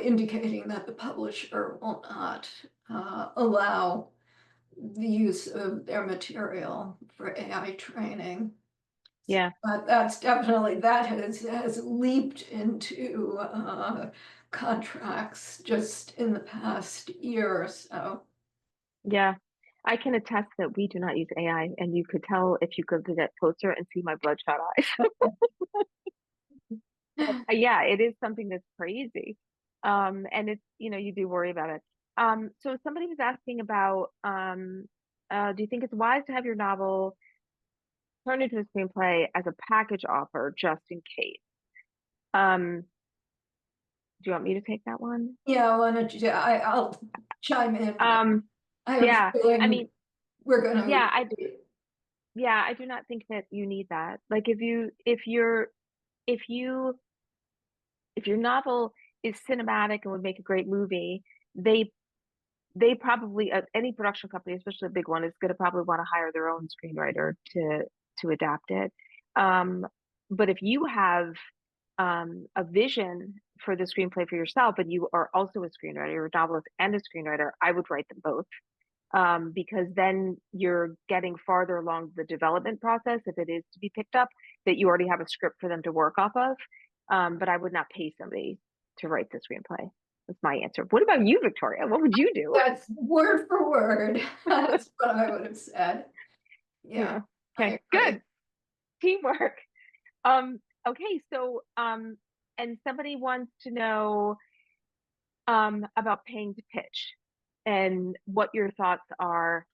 indicating that the publisher will not allow the use of their material for AI training. yeah, But that has leaped into contracts just in the past year or so. yeah. I can attest that we do not use AI, and you could tell if you go to that poster and see my bloodshot eyes. But, yeah, it is something that's crazy. And it's, you do worry about it. So somebody was asking about, do you think it's wise to have your novel turned into a screenplay as a package offer just in case? Um, do you want me to take that one? Yeah, why don't you, I'll chime in, but Um, I have a yeah, I feeling mean, we're going to yeah, agree. I do not think that you need that. Like if you if your novel is cinematic and would make a great movie, they they probably any production company, especially a big one, is going to probably want to hire their own screenwriter to adapt it. Um, but if you have a vision for the screenplay for yourself, and you are also a screenwriter, you're a novelist and a screenwriter, I would write them both, because then you're getting farther along the development process if it is to be picked up, that you already have a script for them to work off of. But I would not pay somebody to write the screenplay. That's my answer. What about you, Victoria? What would you do? That's word for word. That's what I would have said. Yeah, Yeah. I Okay. agree. Good. Teamwork. Um, okay, so and somebody wants to know about paying to pitch and what your thoughts are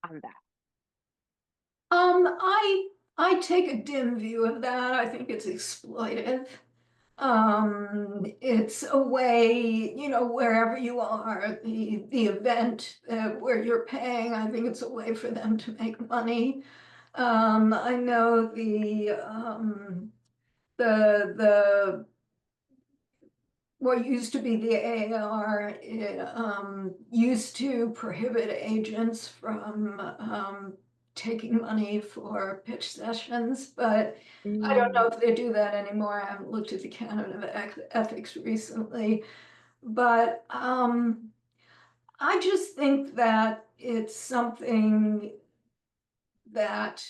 on that. I take a dim view of that. I think it's exploitive. It's a way, wherever you are, the event where you're paying, I think it's a way for them to make money. I know the what used to be the AAR used to prohibit agents from taking money for pitch sessions, but I don't know Mm, if they do that anymore. I haven't looked at the canon of ethics recently, but I just think that it's something that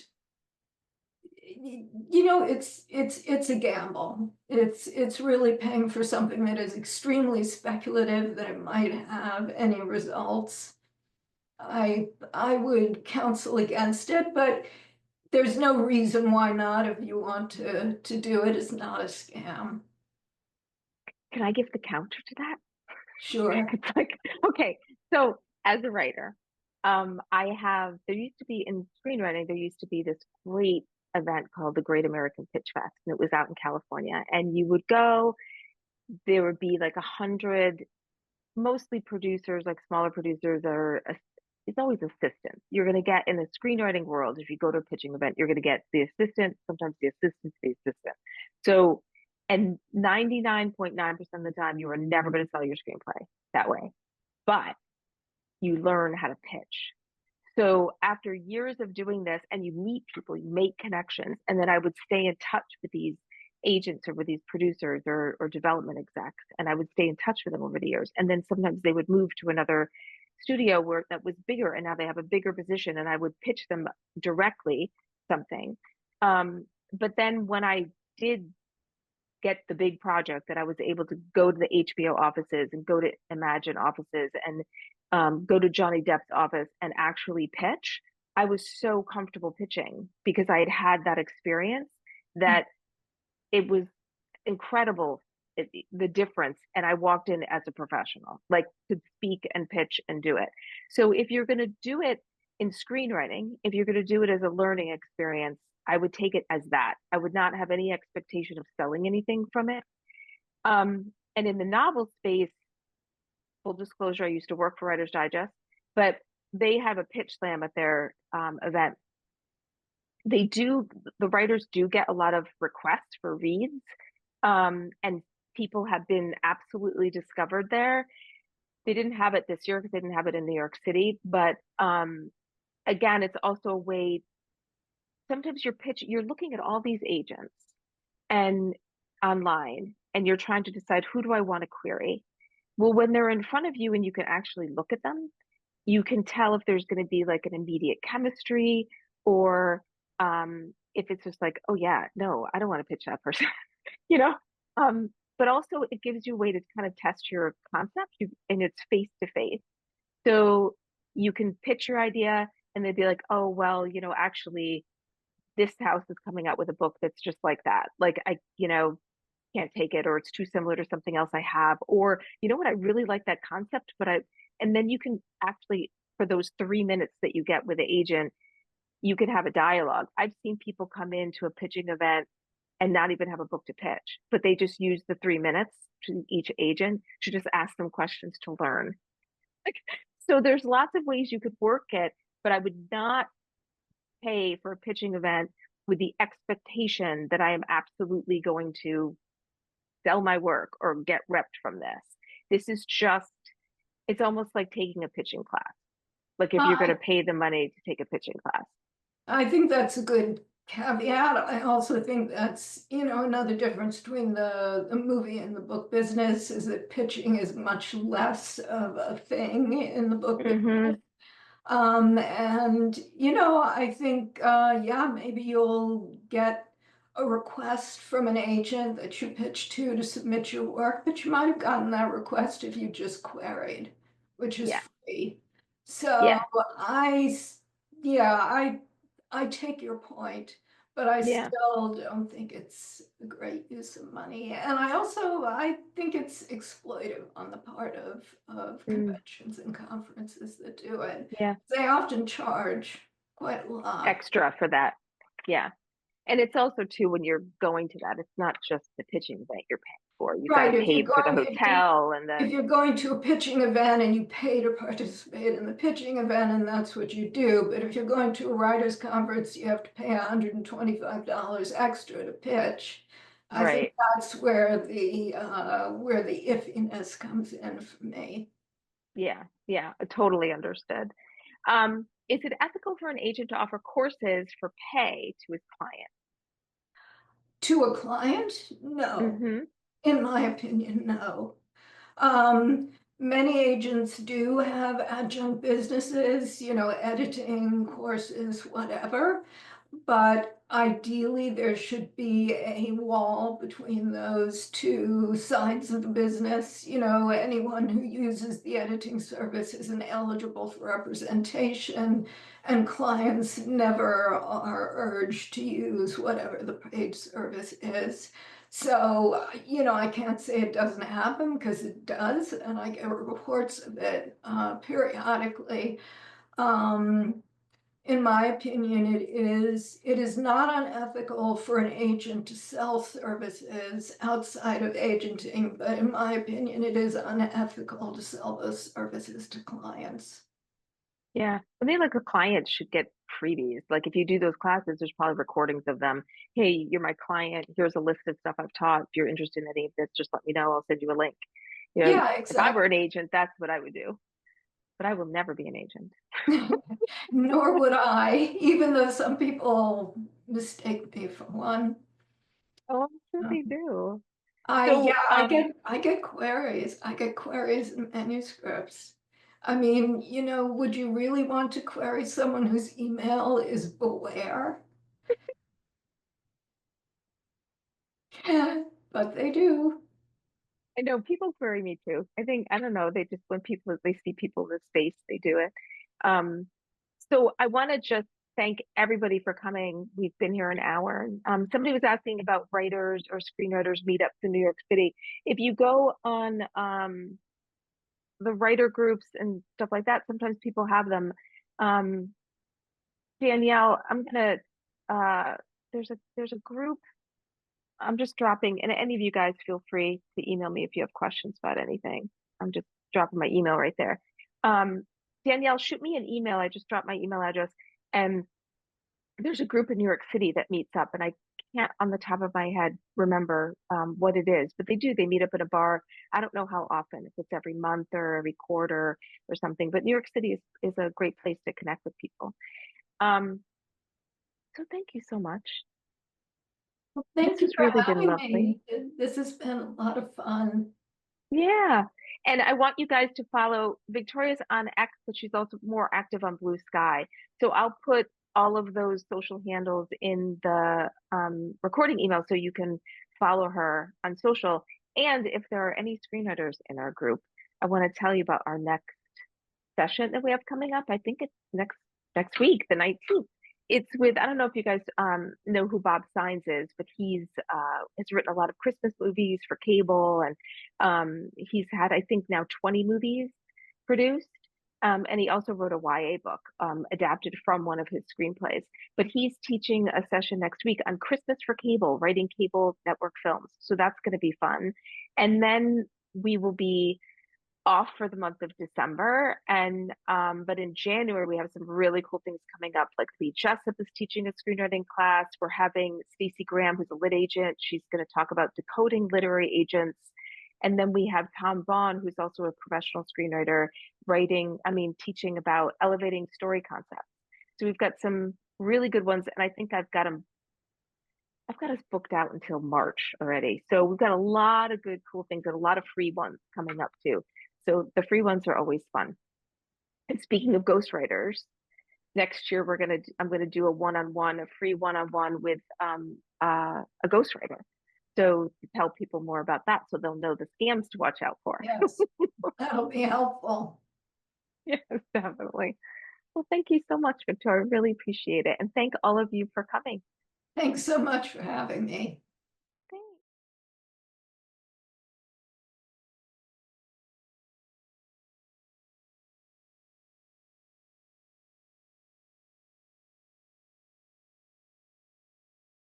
it's a gamble. It's really paying for something that is extremely speculative, that it might have any results. I would counsel against it, but there's no reason why not if you want to do it. It's not a scam. Can I give the counter to that? Sure. It's like, okay, so as a writer, there used to be in screenwriting, there used to be this great event called the Great American Pitch Fest, and it was out in California. And you would go, there would be like 100, mostly producers, like smaller producers, it's always assistants. You're going to get in the screenwriting world, if you go to a pitching event, you're going to get the assistant, sometimes the assistant, the assistant. So, and 99.9% of the time, you are never going to sell your screenplay that way, but you learn how to pitch. So after years of doing this, and you meet people, you make connections, and then I would stay in touch with these agents or with these producers or development execs, and I would stay in touch with them over the years. And then sometimes they would move to another studio where that was bigger, and now they have a bigger position, and I would pitch them directly something. But then when I did get the big project, that I was able to go to the HBO offices and go to Imagine offices and go to Johnny Depp's office and actually pitch, I was so comfortable pitching because I had had that experience that it was incredible, the difference. And I walked in as a professional, like could speak and pitch and do it. So if you're going to do it in screenwriting, if you're going to do it as a learning experience, I would take it as that. I would not have any expectation of selling anything from it. And in the novel space, full disclosure, I used to work for Writer's Digest, but they have a pitch slam at their event. The writers do get a lot of requests for reads, and people have been absolutely discovered there. They didn't have it this year because they didn't have it in New York City, but again, it's also a way. Sometimes you're looking at all these agents and online, and you're trying to decide, who do I want to query? Well, when they're in front of you and you can actually look at them, you can tell if there's going to be like an immediate chemistry, or if it's just like, oh yeah, no, I don't want to pitch that person, you know? But also it gives you a way to kind of test your concept, and it's face to face. So you can pitch your idea and they'd be like, oh, well, actually, this house is coming out with a book that's just like that. Like, can't take it, or it's too similar to something else I have. Or, you know what, I really like that concept, and then you can actually, for those 3 minutes that you get with the agent, you can have a dialogue. I've seen people come into a pitching event and not even have a book to pitch, but they just use the 3 minutes to each agent to just ask them questions to learn. Like, so there's lots of ways you could work it, but I would not pay for a pitching event with the expectation that I am absolutely going to sell my work or get repped from this. This is just, it's almost like taking a pitching class. Like if you're going Uh, to pay the money to take a pitching class. I think that's a good caveat. I also think that's, another difference between the movie and the book business is that pitching is much less of a thing in the book business. Mm-hmm. And I think, yeah, maybe you'll get a request from an agent that you pitch to submit your work, but you might have gotten that request if you just queried, which is Yeah. free. So Yeah. yeah, I take your point, but I Yeah. still don't think it's a great use of money. And I think it's exploitive on the part of Mm. conventions and conferences that do it. Yeah. They often charge quite a lot. Extra for that. Yeah. And it's also too, when you're going to that, it's not just the pitching event you're paying for. You've got to Right, if you're pay for the going hotel and if the you're going to a pitching event and you pay to participate in the pitching event and that's what you do, but if you're going to a writers conference, you have to pay $125 extra to pitch. I think right. that's where the iffiness comes in for me. Yeah. Yeah. Totally understood. Is it ethical for an agent to offer courses for pay to his client? To a client? No. Mm-hmm. In my opinion, no. Many agents do have adjunct businesses, editing courses, whatever. but ideally there should be a wall between those two sides of the business. You know, anyone who uses the editing service isn't eligible for representation, and clients never are urged to use whatever the paid service is. So, you know, I can't say it doesn't happen because it does, and I get reports of it periodically. Um, in my opinion, it is not unethical for an agent to sell services outside of agenting, but in my opinion, it is unethical to sell those services to clients. Yeah. I think like a client should get freebies. Like if you do those classes, there's probably recordings of them. Hey, you're my client. Here's a list of stuff I've taught. If you're interested in any of this, just let me know. I'll send you a link. You know, Yeah, if I were exactly. an agent, that's what I would do. But I will never be an agent. Nor would I, even though some people mistake me for one. Oh, I'm sure they Um, do. yeah, So, I get queries. I get queries in manuscripts. I mean, you know, would you really want to query someone whose email is beware? But they do. I know people query me too. I think, I don't know, they just, when people, they see people in the space, they do it. Um, so I want to just thank everybody for coming. We've been here an hour. Somebody was asking about writers or screenwriters meetups in New York City. If you go on the writer groups and stuff like that, sometimes people have them. Um, Danielle, I'm gonna there's a group I'm just dropping, and any of you guys feel free to email me if you have questions about anything. I'm just dropping my email right there. Um, Danielle, shoot me an email. I just dropped my email address, and there's a group in New York City that meets up, and I can't on the top of my head remember what it is, but they do. They meet up at a bar. I don't know how often, if it's every month or every quarter or something, but New York City is a great place to connect with people. Um, so thank you so much. Well, This thank you has for really been having lovely. me. This has been a lot of fun. Yeah. And I want you guys to follow Victoria's on X, but she's also more active on Blue Sky. So I'll put all of those social handles in the recording email so you can follow her on social. And if there are any screenwriters in our group, I want to tell you about our next session that we have coming up. I think it's next week, the 19th. It's with, I don't know if you guys know who Bob Sines is, but he's has written a lot of Christmas movies for cable, and he's had, I think, now 20 movies produced. And he also wrote a YA book adapted from one of his screenplays. But he's teaching a session next week on Christmas for cable, writing cable network films. So that's going to be fun. And then we will be off for the month of December. And but in January we have some really cool things coming up. Like Lee Jessup is teaching a screenwriting class. We're having Stacey Graham, who's a lit agent. She's going to talk about decoding literary agents. And then we have Tom Vaughn, who's also a professional screenwriter, teaching about elevating story concepts. So we've got some really good ones, and I think I've got us booked out until March already. So we've got a lot of good, cool things and a lot of free ones coming up too. So the free ones are always fun. And speaking of ghostwriters, next year I'm gonna do a free one-on-one with a ghostwriter. So to tell people more about that, so they'll know the scams to watch out for. Yes, that'll be helpful. Yes, definitely. Well, thank you so much, Victoria. Really appreciate it. And thank all of you for coming. Thanks so much for having me.